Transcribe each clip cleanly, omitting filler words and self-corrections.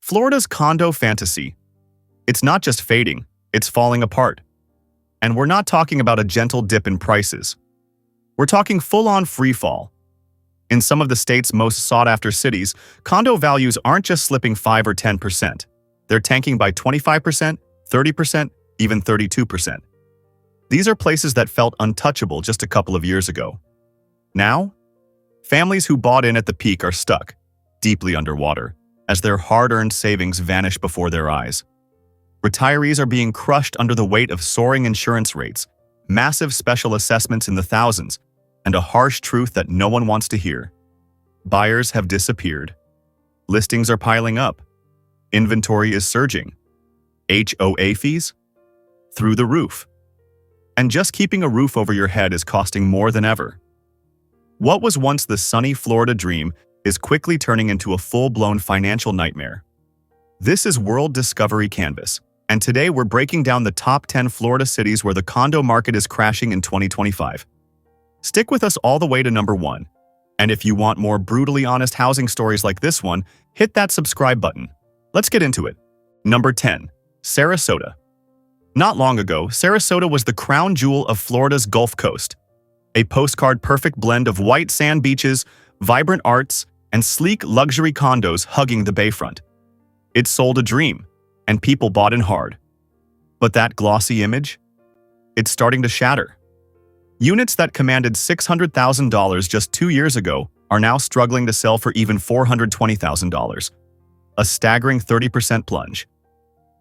Florida's condo fantasy. It's not just fading, it's falling apart. And we're not talking about a gentle dip in prices. We're talking full-on free fall. In some of the state's most sought-after cities, condo values aren't just slipping 5 or 10%. They're tanking by 25%, 30%, even 32%. These are places that felt untouchable just a couple of years ago. Now, families who bought in at the peak are stuck, deeply underwater, as their hard-earned savings vanish before their eyes. Retirees are being crushed under the weight of soaring insurance rates, massive special assessments in the thousands, and a harsh truth that no one wants to hear. Buyers have disappeared. Listings are piling up. Inventory is surging. HOA fees? Through the roof. And just keeping a roof over your head is costing more than ever. What was once the sunny Florida dream is quickly turning into a full-blown financial nightmare. This is World Discovery Canvas, and today we're breaking down the top 10 Florida cities where the condo market is crashing in 2025. Stick with us all the way to number 1. And if you want more brutally honest housing stories like this one, hit that subscribe button. Let's get into it. Number 10. Sarasota. Not long ago, Sarasota was the crown jewel of Florida's Gulf Coast. A postcard-perfect blend of white sand beaches, vibrant arts, and sleek luxury condos hugging the bayfront. It sold a dream, and people bought in hard. But that glossy image? It's starting to shatter. Units that commanded $600,000 just 2 years ago are now struggling to sell for even $420,000. A staggering 30% plunge.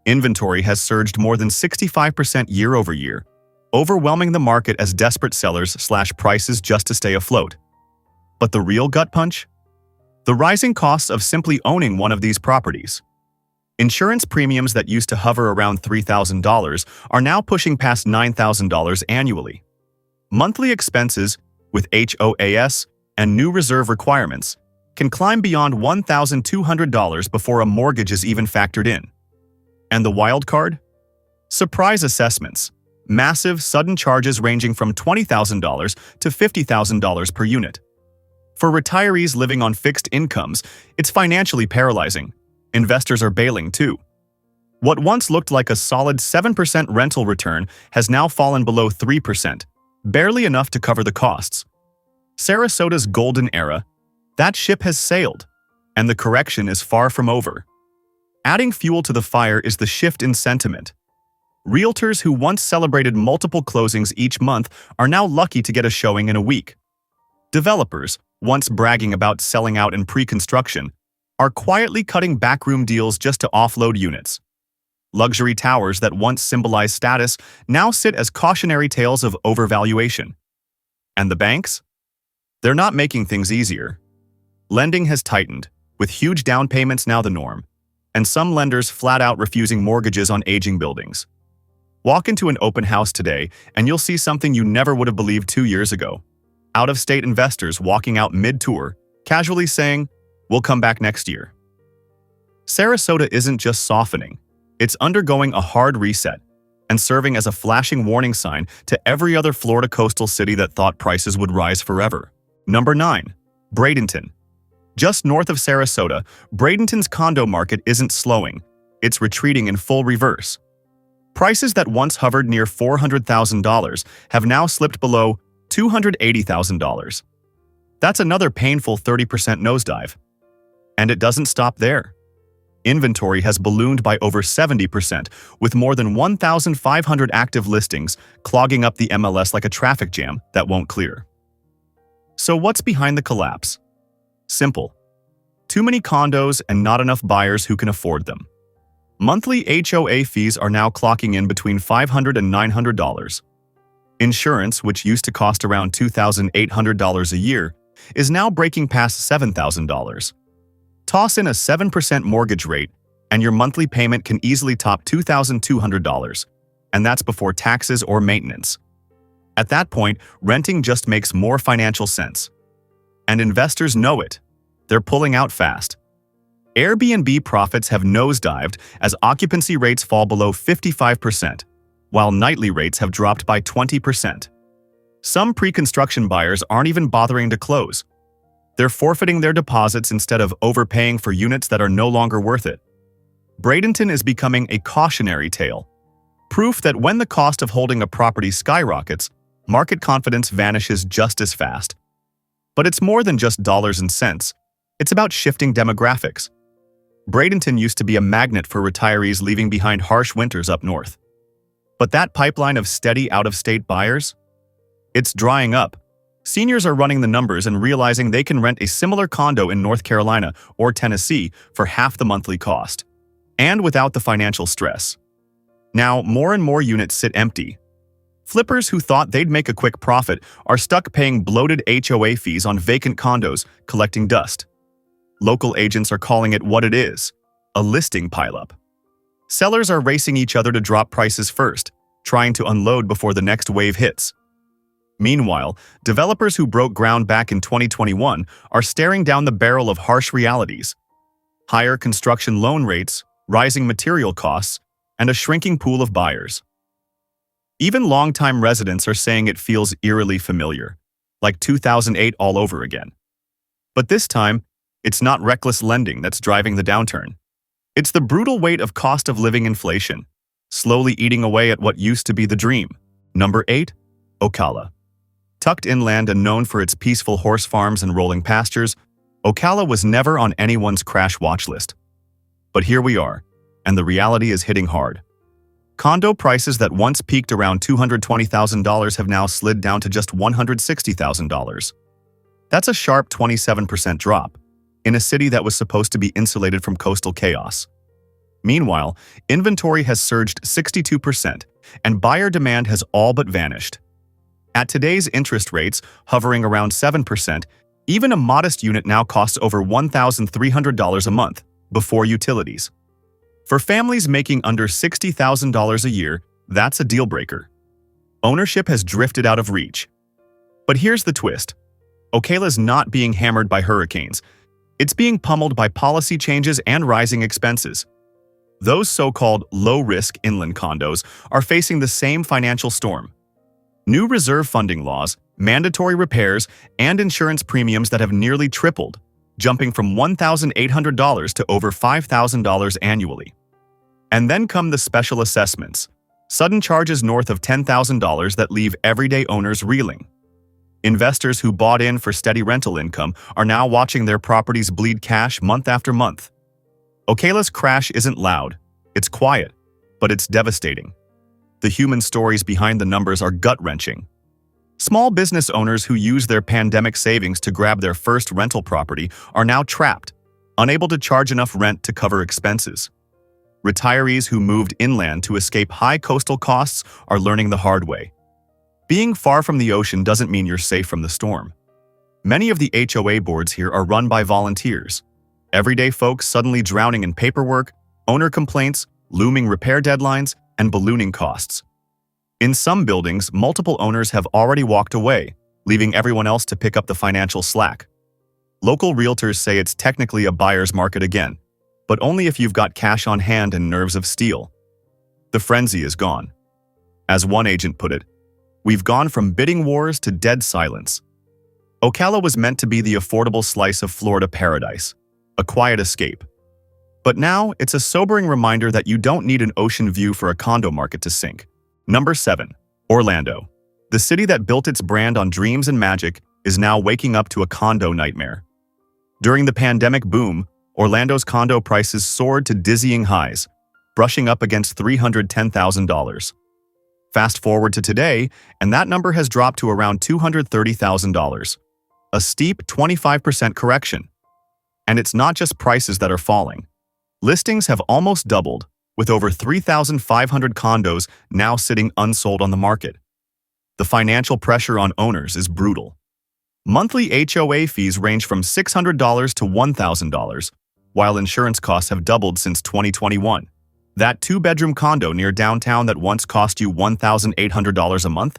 Inventory has surged more than 65% year over year, overwhelming the market as desperate sellers slash prices just to stay afloat. But the real gut punch? The rising costs of simply owning one of these properties. Insurance premiums that used to hover around $3,000 are now pushing past $9,000 annually. Monthly expenses, with HOAs and new reserve requirements, can climb beyond $1,200 before a mortgage is even factored in. And the wild card? Surprise assessments. Massive, sudden charges ranging from $20,000 to $50,000 per unit. For retirees living on fixed incomes, it's financially paralyzing. Investors are bailing too. What once looked like a solid 7% rental return has now fallen below 3%, barely enough to cover the costs. Sarasota's golden era, that ship has sailed, and the correction is far from over. Adding fuel to the fire is the shift in sentiment. Realtors who once celebrated multiple closings each month are now lucky to get a showing in a week. Developers, once bragging about selling out in pre-construction, are quietly cutting backroom deals just to offload units. Luxury towers that once symbolized status now sit as cautionary tales of overvaluation. And the banks? They're not making things easier. Lending has tightened, with huge down payments now the norm, and some lenders flat out refusing mortgages on aging buildings. Walk into an open house today, and you'll see something you never would have believed 2 years ago. Out-of-state investors walking out mid-tour, casually saying, "We'll come back next year." Sarasota isn't just softening, it's undergoing a hard reset and serving as a flashing warning sign to every other Florida coastal city that thought prices would rise forever. Number 9. Bradenton. Just north of Sarasota, Bradenton's condo market isn't slowing, it's retreating in full reverse. Prices that once hovered near $400,000 have now slipped below $280,000. That's another painful 30% nosedive. And it doesn't stop there. Inventory has ballooned by over 70%, with more than 1,500 active listings clogging up the MLS like a traffic jam that won't clear. So what's behind the collapse? Simple. Too many condos and not enough buyers who can afford them. Monthly HOA fees are now clocking in between $500 and $900. Insurance, which used to cost around $2,800 a year, is now breaking past $7,000. Toss in a 7% mortgage rate, and your monthly payment can easily top $2,200, and that's before taxes or maintenance. At that point, renting just makes more financial sense. And investors know it. They're pulling out fast. Airbnb profits have nosedived as occupancy rates fall below 55%, while nightly rates have dropped by 20%. Some pre-construction buyers aren't even bothering to close. They're forfeiting their deposits instead of overpaying for units that are no longer worth it. Bradenton is becoming a cautionary tale. Proof that when the cost of holding a property skyrockets, market confidence vanishes just as fast. But it's more than just dollars and cents. It's about shifting demographics. Bradenton used to be a magnet for retirees leaving behind harsh winters up north. But that pipeline of steady out-of-state buyers? It's drying up. Seniors are running the numbers and realizing they can rent a similar condo in North Carolina or Tennessee for half the monthly cost, and without the financial stress. Now, more and more units sit empty. Flippers who thought they'd make a quick profit are stuck paying bloated HOA fees on vacant condos, collecting dust. Local agents are calling it what it is, a listing pileup. Sellers are racing each other to drop prices first, trying to unload before the next wave hits. Meanwhile, developers who broke ground back in 2021 are staring down the barrel of harsh realities. Higher construction loan rates, rising material costs, and a shrinking pool of buyers. Even longtime residents are saying it feels eerily familiar, like 2008 all over again. But this time, it's not reckless lending that's driving the downturn. It's the brutal weight of cost of living inflation, slowly eating away at what used to be the dream. Number 8. Okala. Tucked inland and known for its peaceful horse farms and rolling pastures, Okala was never on anyone's crash watch list. But here we are, and the reality is hitting hard. Condo prices that once peaked around $220,000 have now slid down to just $160,000. That's a sharp 27% drop, in a city that was supposed to be insulated from coastal chaos. Meanwhile, inventory has surged 62%, and buyer demand has all but vanished. At today's interest rates, hovering around 7%, even a modest unit now costs over $1,300 a month, before utilities. For families making under $60,000 a year, that's a deal breaker. Ownership has drifted out of reach. But here's the twist. Okala's not being hammered by hurricanes. It's being pummeled by policy changes and rising expenses. Those so-called low-risk inland condos are facing the same financial storm. New reserve funding laws, mandatory repairs, and insurance premiums that have nearly tripled, jumping from $1,800 to over $5,000 annually. And then come the special assessments, sudden charges north of $10,000 that leave everyday owners reeling. Investors who bought in for steady rental income are now watching their properties bleed cash month after month. Okala's crash isn't loud, it's quiet, but it's devastating. The human stories behind the numbers are gut-wrenching. Small business owners who used their pandemic savings to grab their first rental property are now trapped, unable to charge enough rent to cover expenses. Retirees who moved inland to escape high coastal costs are learning the hard way. Being far from the ocean doesn't mean you're safe from the storm. Many of the HOA boards here are run by volunteers. Everyday folks suddenly drowning in paperwork, owner complaints, looming repair deadlines, and ballooning costs. In some buildings, multiple owners have already walked away, leaving everyone else to pick up the financial slack. Local realtors say it's technically a buyer's market again, but only if you've got cash on hand and nerves of steel. The frenzy is gone. As one agent put it, we've gone from bidding wars to dead silence. Okala was meant to be the affordable slice of Florida paradise, a quiet escape. But now, it's a sobering reminder that you don't need an ocean view for a condo market to sink. Number 7. Orlando. The city that built its brand on dreams and magic is now waking up to a condo nightmare. During the pandemic boom, Orlando's condo prices soared to dizzying highs, brushing up against $310,000. Fast forward to today, and that number has dropped to around $230,000. A steep 25% correction. And it's not just prices that are falling. Listings have almost doubled, with over 3,500 condos now sitting unsold on the market. The financial pressure on owners is brutal. Monthly HOA fees range from $600 to $1,000, while insurance costs have doubled since 2021. That two-bedroom condo near downtown that once cost you $1,800 a month?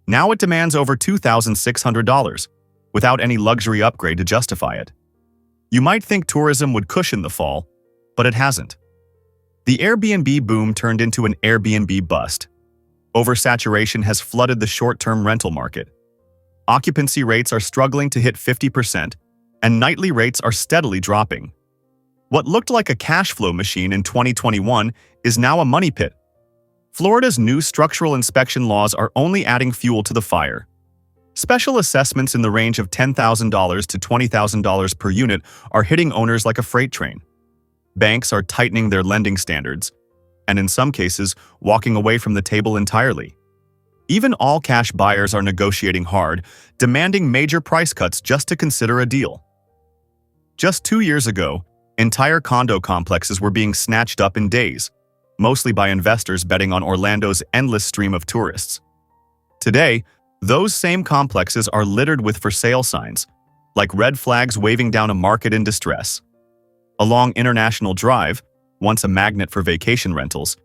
Now it demands over $2,600, without any luxury upgrade to justify it. You might think tourism would cushion the fall, but it hasn't. The Airbnb boom turned into an Airbnb bust. Oversaturation has flooded the short-term rental market. Occupancy rates are struggling to hit 50%, and nightly rates are steadily dropping. What looked like a cash flow machine in 2021 is now a money pit. Florida's new structural inspection laws are only adding fuel to the fire. Special assessments in the range of $10,000 to $20,000 per unit are hitting owners like a freight train. Banks are tightening their lending standards, and in some cases, walking away from the table entirely. Even all-cash buyers are negotiating hard, demanding major price cuts just to consider a deal. Just 2 years ago, entire condo complexes were being snatched up in days, mostly by investors betting on Orlando's endless stream of tourists. Today, those same complexes are littered with for sale signs, like red flags waving down a market in distress. Along International Drive, once a magnet for vacation rentals,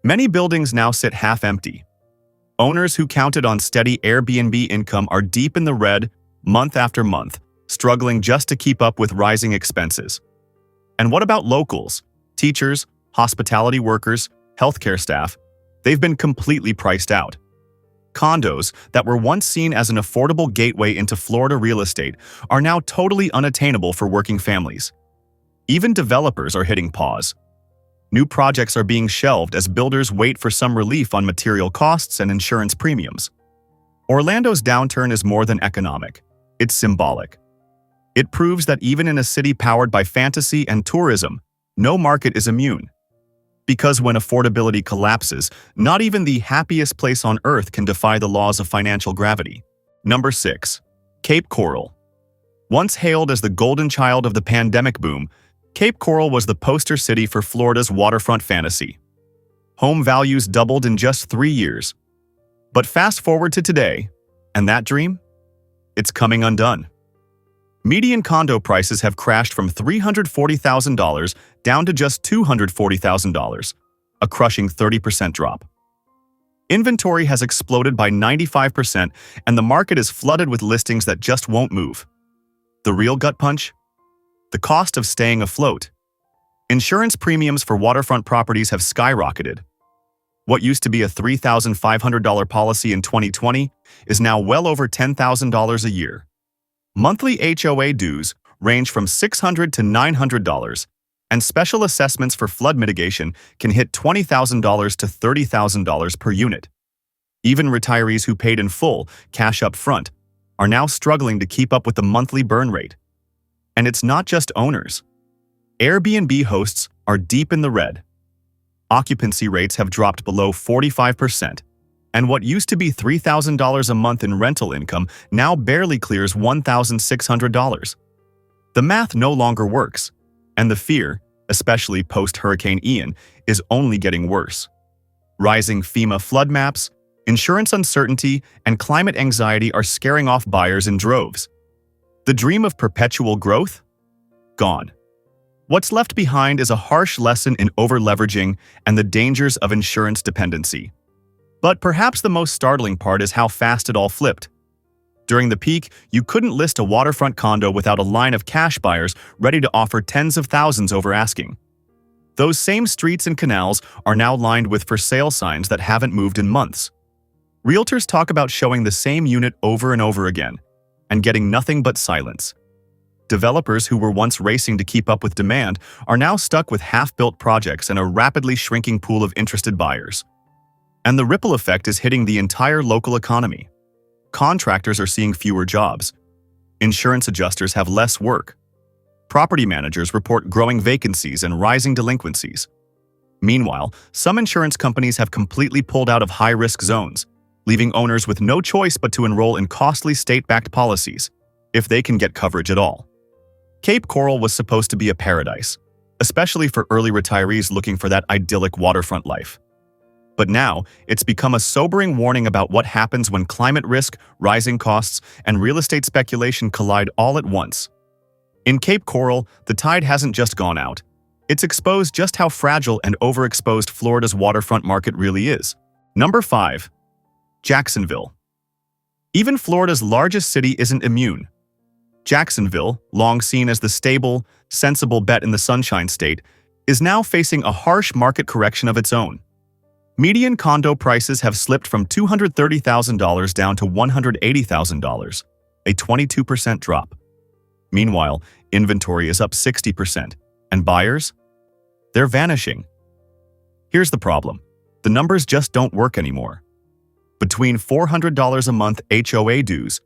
many buildings now sit half-empty. Owners who counted on steady Airbnb income are deep in the red month after month, struggling just to keep up with rising expenses. And what about locals? Teachers, hospitality workers, healthcare staff? They've been completely priced out. Condos that were once seen as an affordable gateway into Florida real estate are now totally unattainable for working families. Even developers are hitting pause. New projects are being shelved as builders wait for some relief on material costs and insurance premiums. Orlando's downturn is more than economic. It's symbolic. It proves that even in a city powered by fantasy and tourism, no market is immune. Because when affordability collapses, not even the happiest place on earth can defy the laws of financial gravity. Number 6. Cape Coral. Once hailed as the golden child of the pandemic boom, Cape Coral was the poster city for Florida's waterfront fantasy. Home values doubled in just 3 years. But fast forward to today, and that dream? It's coming undone. Median condo prices have crashed from $340,000 down to just $240,000, a crushing 30% drop. Inventory has exploded by 95%, and the market is flooded with listings that just won't move. The real gut punch? The cost of staying afloat. Insurance premiums for waterfront properties have skyrocketed. What used to be a $3,500 policy in 2020 is now well over $10,000 a year. Monthly HOA dues range from $600 to $900, and special assessments for flood mitigation can hit $20,000 to $30,000 per unit. Even retirees who paid in full, cash up front, are now struggling to keep up with the monthly burn rate. And it's not just owners. Airbnb hosts are deep in the red. Occupancy rates have dropped below 45%, and what used to be $3,000 a month in rental income now barely clears $1,600. The math no longer works, and the fear, especially post-Hurricane Ian, is only getting worse. Rising FEMA flood maps, insurance uncertainty, and climate anxiety are scaring off buyers in droves. The dream of perpetual growth? Gone. What's left behind is a harsh lesson in over-leveraging and the dangers of insurance dependency. But perhaps the most startling part is how fast it all flipped. During the peak, you couldn't list a waterfront condo without a line of cash buyers ready to offer tens of thousands over asking. Those same streets and canals are now lined with for sale signs that haven't moved in months. Realtors talk about showing the same unit over and over again, and getting nothing but silence. Developers who were once racing to keep up with demand are now stuck with half-built projects and a rapidly shrinking pool of interested buyers. And the ripple effect is hitting the entire local economy. Contractors are seeing fewer jobs. Insurance adjusters have less work. Property managers report growing vacancies and rising delinquencies. Meanwhile, some insurance companies have completely pulled out of high-risk zones, leaving owners with no choice but to enroll in costly state-backed policies, if they can get coverage at all. Cape Coral was supposed to be a paradise, especially for early retirees looking for that idyllic waterfront life. But now, it's become a sobering warning about what happens when climate risk, rising costs, and real estate speculation collide all at once. In Cape Coral, the tide hasn't just gone out. It's exposed just how fragile and overexposed Florida's waterfront market really is. Number 5. Jacksonville. Even Florida's largest city isn't immune. Jacksonville, long seen as the stable, sensible bet in the Sunshine State, is now facing a harsh market correction of its own. Median condo prices have slipped from $230,000 down to $180,000, a 22% drop. Meanwhile, inventory is up 60%, And buyers? They're vanishing. Here's the problem. The numbers just don't work anymore. Between $400 a month HOA dues,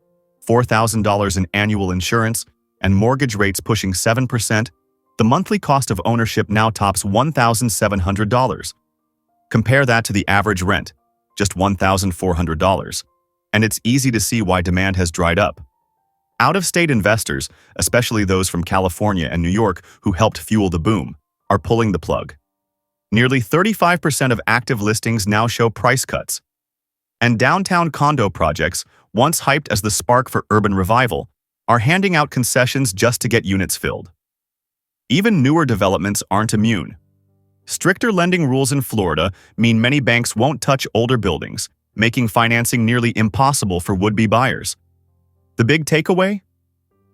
$4,000 in annual insurance, and mortgage rates pushing 7%, the monthly cost of ownership now tops $1,700. Compare that to the average rent, just $1,400, and it's easy to see why demand has dried up. Out-of-state investors, especially those from California and New York who helped fuel the boom, are pulling the plug. Nearly 35% of active listings now show price cuts. And downtown condo projects, once hyped as the spark for urban revival, are handing out concessions just to get units filled. Even newer developments aren't immune. Stricter lending rules in Florida mean many banks won't touch older buildings, making financing nearly impossible for would-be buyers. The big takeaway?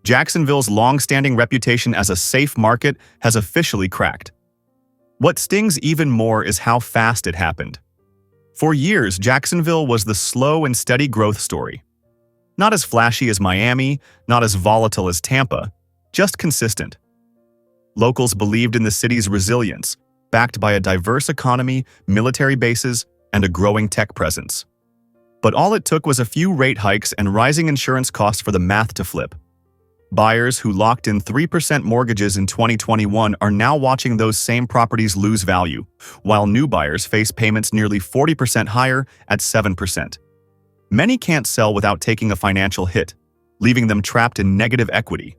Jacksonville's long-standing reputation as a safe market has officially cracked. What stings even more is how fast it happened. For years, Jacksonville was the slow and steady growth story. Not as flashy as Miami, not as volatile as Tampa, just consistent. Locals believed in the city's resilience, backed by a diverse economy, military bases, and a growing tech presence. But all it took was a few rate hikes and rising insurance costs for the math to flip. Buyers who locked in 3% mortgages in 2021 are now watching those same properties lose value, while new buyers face payments nearly 40% higher at 7%. Many can't sell without taking a financial hit, leaving them trapped in negative equity.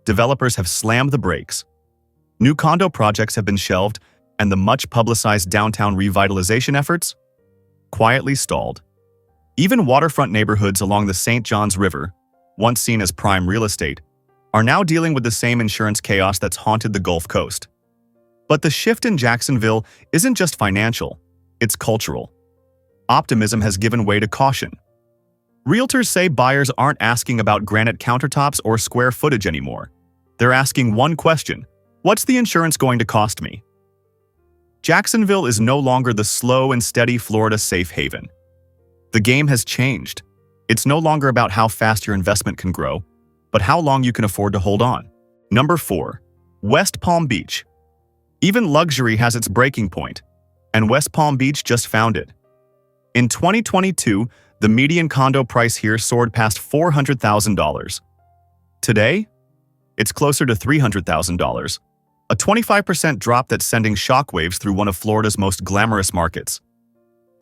Developers have slammed the brakes. New condo projects have been shelved, and the much-publicized downtown revitalization efforts quietly stalled. Even waterfront neighborhoods along the St. Johns River, once seen as prime real estate, are now dealing with the same insurance chaos that's haunted the Gulf Coast. But the shift in Jacksonville isn't just financial, it's cultural. Optimism has given way to caution. Realtors say buyers aren't asking about granite countertops or square footage anymore. They're asking one question: what's the insurance going to cost me? Jacksonville is no longer the slow and steady Florida safe haven. The game has changed. It's no longer about how fast your investment can grow, but how long you can afford to hold on. Number 4. West Palm Beach. Even luxury has its breaking point, and West Palm Beach just found it. In 2022, the median condo price here soared past $400,000. Today, it's closer to $300,000, a 25% drop that's sending shockwaves through one of Florida's most glamorous markets.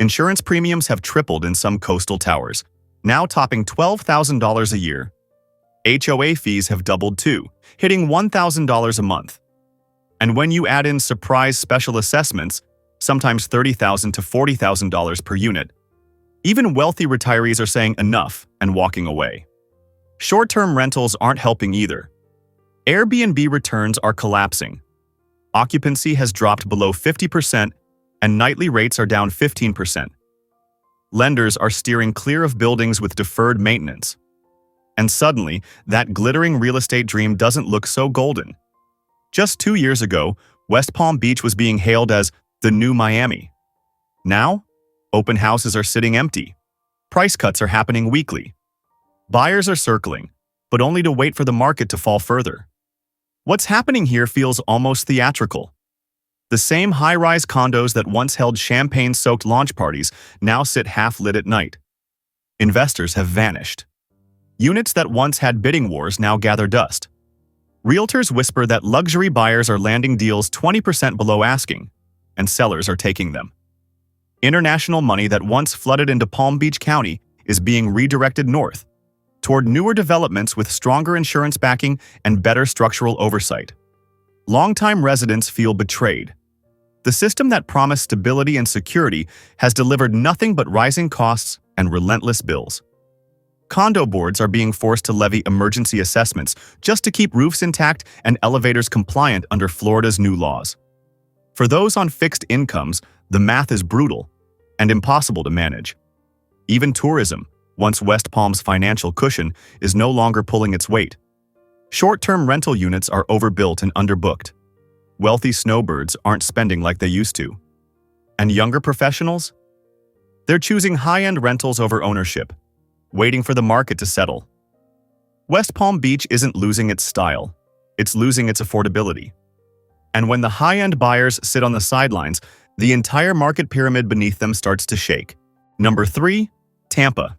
Insurance premiums have tripled in some coastal towers, now topping $12,000 a year. HOA fees have doubled too, hitting $1,000 a month. And when you add in surprise special assessments, sometimes $30,000 to $40,000 per unit, even wealthy retirees are saying enough and walking away. Short-term rentals aren't helping either. Airbnb returns are collapsing. Occupancy has dropped below 50%, and nightly rates are down 15%. Lenders are steering clear of buildings with deferred maintenance. And suddenly, that glittering real estate dream doesn't look so golden. Just 2 years ago, West Palm Beach was being hailed as the new Miami. Now, open houses are sitting empty. Price cuts are happening weekly. Buyers are circling, but only to wait for the market to fall further. What's happening here feels almost theatrical. The same high-rise condos that once held champagne-soaked launch parties now sit half-lit at night. Investors have vanished. Units that once had bidding wars now gather dust. Realtors whisper that luxury buyers are landing deals 20% below asking, and sellers are taking them. International money that once flooded into Palm Beach County is being redirected north, toward newer developments with stronger insurance backing and better structural oversight. Longtime residents feel betrayed. The system that promised stability and security has delivered nothing but rising costs and relentless bills. Condo boards are being forced to levy emergency assessments just to keep roofs intact and elevators compliant under Florida's new laws. For those on fixed incomes, the math is brutal and impossible to manage. Even tourism, once West Palm's financial cushion, is no longer pulling its weight. Short-term rental units are overbuilt and underbooked. Wealthy snowbirds aren't spending like they used to. And younger professionals? They're choosing high-end rentals over ownership, waiting for the market to settle. West Palm Beach isn't losing its style, it's losing its affordability. And when the high-end buyers sit on the sidelines, the entire market pyramid beneath them starts to shake. Number 3. Tampa.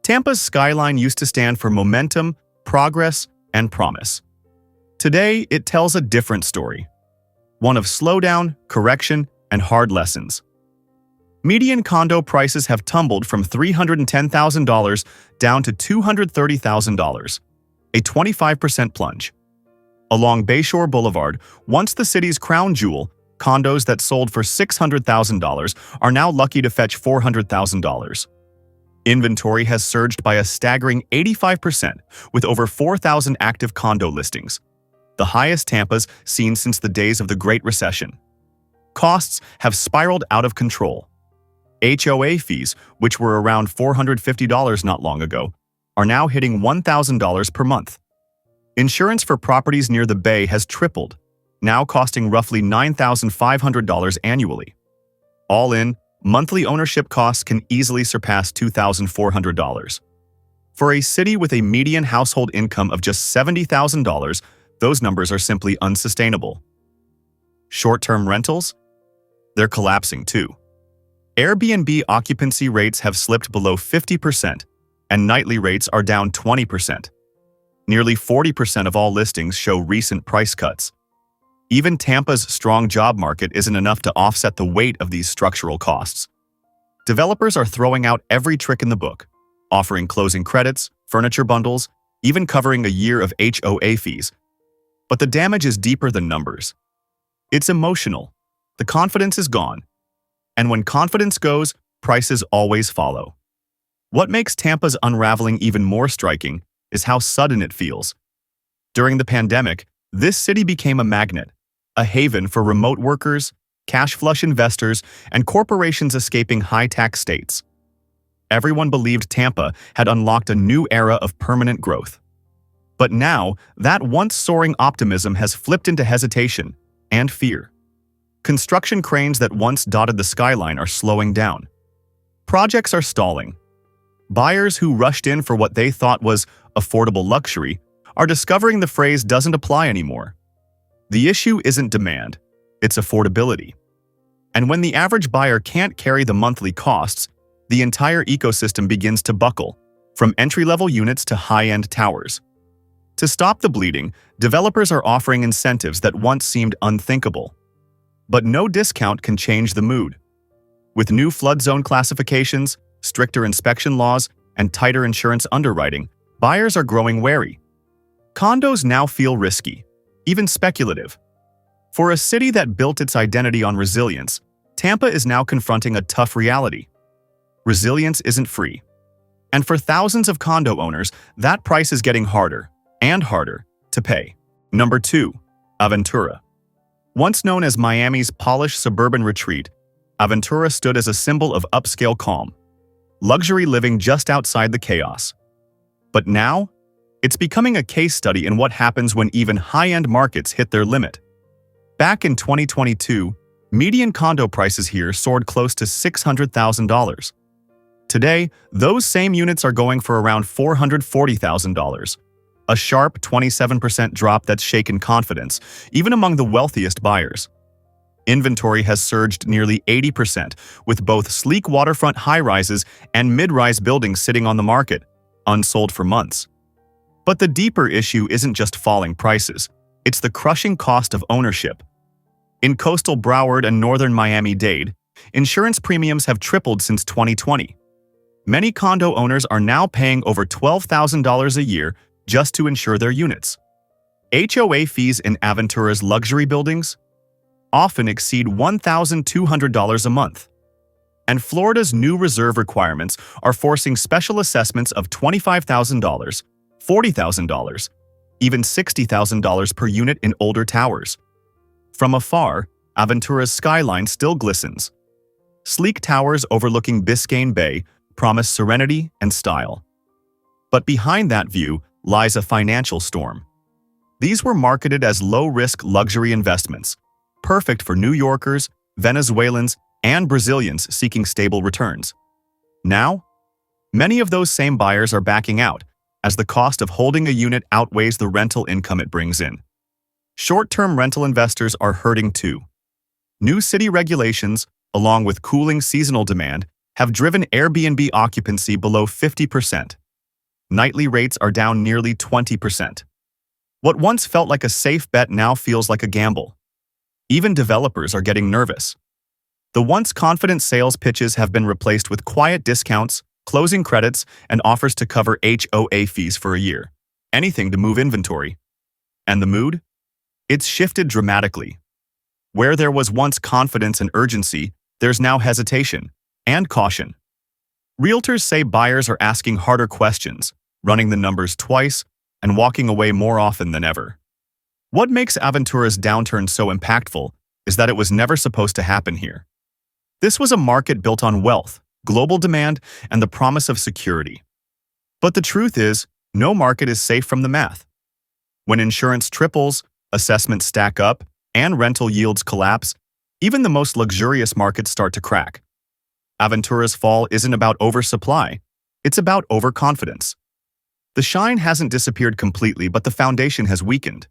Tampa's skyline used to stand for momentum, progress, and promise. Today, it tells a different story. One of slowdown, correction, and hard lessons. Median condo prices have tumbled from $310,000 down to $230,000, a 25% plunge. Along Bayshore Boulevard, once the city's crown jewel, condos that sold for $600,000 are now lucky to fetch $400,000. Inventory has surged by a staggering 85%, with over 4,000 active condo listings, the highest Tampa's seen since the days of the Great Recession. Costs have spiraled out of control. HOA fees, which were around $450 not long ago, are now hitting $1,000 per month. Insurance for properties near the Bay has tripled, now costing roughly $9,500 annually. All in, monthly ownership costs can easily surpass $2,400. For a city with a median household income of just $70,000, those numbers are simply unsustainable. Short-term rentals? They're collapsing too. Airbnb occupancy rates have slipped below 50%, and nightly rates are down 20%. Nearly 40% of all listings show recent price cuts. Even Tampa's strong job market isn't enough to offset the weight of these structural costs. Developers are throwing out every trick in the book, offering closing credits, furniture bundles, even covering a year of HOA fees. But the damage is deeper than numbers. It's emotional. The confidence is gone. And when confidence goes, prices always follow. What makes Tampa's unraveling even more striking is how sudden it feels. During the pandemic, this city became a magnet, a haven for remote workers, cash-flush investors, and corporations escaping high-tax states. Everyone believed Tampa had unlocked a new era of permanent growth. But now, that once soaring optimism has flipped into hesitation and fear. Construction cranes that once dotted the skyline are slowing down. Projects are stalling. Buyers who rushed in for what they thought was affordable luxury are discovering the phrase doesn't apply anymore. The issue isn't demand, it's affordability. And when the average buyer can't carry the monthly costs, the entire ecosystem begins to buckle, from entry-level units to high-end towers. To stop the bleeding, developers are offering incentives that once seemed unthinkable. But no discount can change the mood. With new flood zone classifications, stricter inspection laws, and tighter insurance underwriting, buyers are growing wary. Condos now feel risky, even speculative. For a city that built its identity on resilience, Tampa is now confronting a tough reality. Resilience isn't free. And for thousands of condo owners, that price is getting harder and harder to pay. Number 2. Aventura. Once known as Miami's polished suburban retreat, Aventura stood as a symbol of upscale calm, luxury living just outside the chaos. But now, it's becoming a case study in what happens when even high-end markets hit their limit. Back in 2022, median condo prices here soared close to $600,000. Today, those same units are going for around $440,000, a sharp 27% drop that's shaken confidence, even among the wealthiest buyers. Inventory has surged nearly 80%, with both sleek waterfront high-rises and mid-rise buildings sitting on the market, unsold for months. But the deeper issue isn't just falling prices, it's the crushing cost of ownership. In coastal Broward and northern Miami-Dade, insurance premiums have tripled since 2020. Many condo owners are now paying over $12,000 a year just to insure their units. HOA fees in Aventura's luxury buildings often exceed $1,200 a month. And Florida's new reserve requirements are forcing special assessments of $25,000, $40,000, even $60,000 per unit in older towers. From afar, Aventura's skyline still glistens. Sleek towers overlooking Biscayne Bay promise serenity and style. But behind that view lies a financial storm. These were marketed as low-risk luxury investments, perfect for New Yorkers, Venezuelans, and Brazilians seeking stable returns. Now, many of those same buyers are backing out, as the cost of holding a unit outweighs the rental income it brings in. short-term rental investors are hurting too. New city regulations, along with cooling seasonal demand, have driven Airbnb occupancy below 50%. Nightly rates are down nearly 20%. What once felt like a safe bet now feels like a gamble. Even developers are getting nervous. The once confident sales pitches have been replaced with quiet discounts, closing credits, and offers to cover HOA fees for a year. Anything to move inventory. And the mood? It's shifted dramatically. Where there was once confidence and urgency, there's now hesitation and caution. Realtors say buyers are asking harder questions, running the numbers twice, and walking away more often than ever. What makes Aventura's downturn so impactful is that it was never supposed to happen here. This was a market built on wealth, global demand, and the promise of security. But the truth is, no market is safe from the math. When insurance triples, assessments stack up, and rental yields collapse, even the most luxurious markets start to crack. Aventura's fall isn't about oversupply, it's about overconfidence. The shine hasn't disappeared completely, but the foundation has weakened.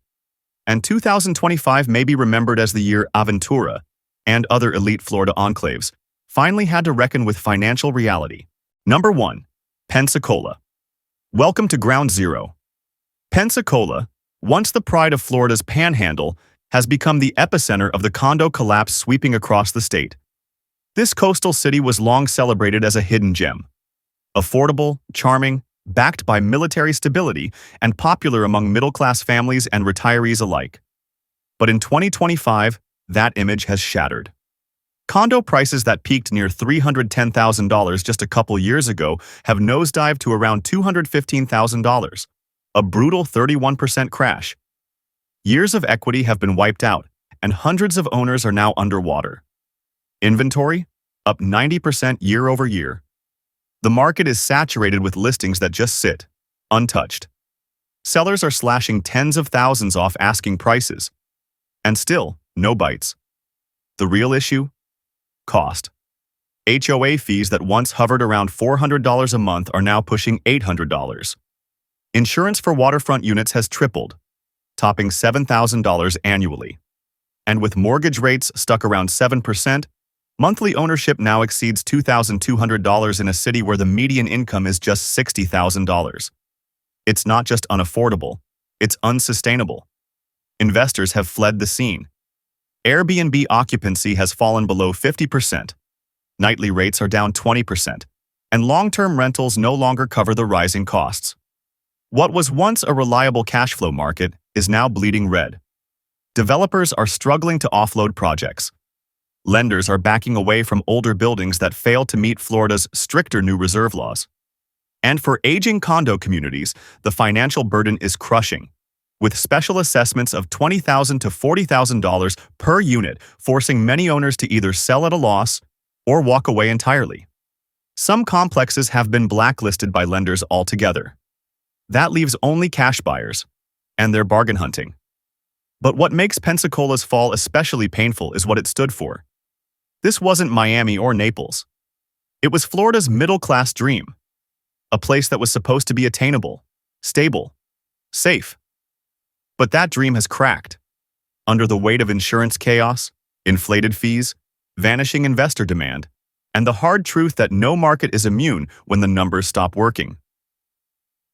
And 2025 may be remembered as the year Aventura and other elite Florida enclaves finally had to reckon with financial reality. Number 1. Pensacola. Welcome to Ground Zero. Pensacola, once the pride of Florida's panhandle, has become the epicenter of the condo collapse sweeping across the state. This coastal city was long celebrated as a hidden gem. Affordable, charming, backed by military stability, and popular among middle-class families and retirees alike. But in 2025, that image has shattered. Condo prices that peaked near $310,000 just a couple years ago have nosedived to around $215,000, a brutal 31% crash. Years of equity have been wiped out, and hundreds of owners are now underwater. Inventory? Up 90% year over year. The market is saturated with listings that just sit, untouched. Sellers are slashing tens of thousands off asking prices. And still, no bites. The real issue? Cost. HOA fees that once hovered around $400 a month are now pushing $800. Insurance for waterfront units has tripled, topping $7,000 annually. And with mortgage rates stuck around 7%, monthly ownership now exceeds $2,200 in a city where the median income is just $60,000. It's not just unaffordable, it's unsustainable. Investors have fled the scene. Airbnb occupancy has fallen below 50%. Nightly rates are down 20%, and long-term rentals no longer cover the rising costs. What was once a reliable cash flow market is now bleeding red. Developers are struggling to offload projects. Lenders are backing away from older buildings that fail to meet Florida's stricter new reserve laws. And for aging condo communities, the financial burden is crushing, with special assessments of $20,000 to $40,000 per unit, forcing many owners to either sell at a loss or walk away entirely. Some complexes have been blacklisted by lenders altogether. That leaves only cash buyers, and they're bargain hunting. But what makes Pensacola's fall especially painful is what it stood for. This wasn't Miami or Naples. It was Florida's middle-class dream, a place that was supposed to be attainable, stable, safe. But that dream has cracked. Under the weight of insurance chaos, inflated fees, vanishing investor demand, and the hard truth that no market is immune when the numbers stop working.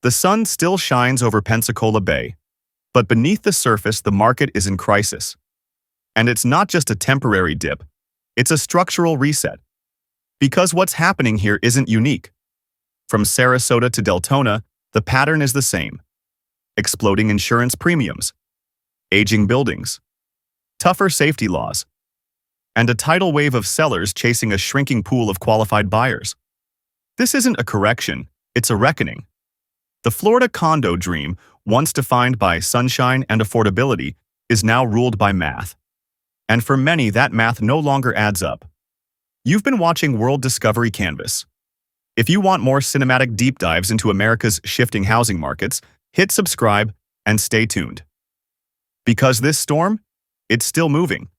The sun still shines over Pensacola Bay, but beneath the surface the market is in crisis. And it's not just a temporary dip, it's a structural reset. Because what's happening here isn't unique. From Sarasota to Deltona, the pattern is the same. Exploding insurance premiums, aging buildings, tougher safety laws, and a tidal wave of sellers chasing a shrinking pool of qualified buyers. This isn't a correction, it's a reckoning. The Florida condo dream, once defined by sunshine and affordability, is now ruled by math. And for many, that math no longer adds up. You've been watching World Discovery Canvas. If you want more cinematic deep dives into America's shifting housing markets, hit subscribe and stay tuned. Because this storm, it's still moving.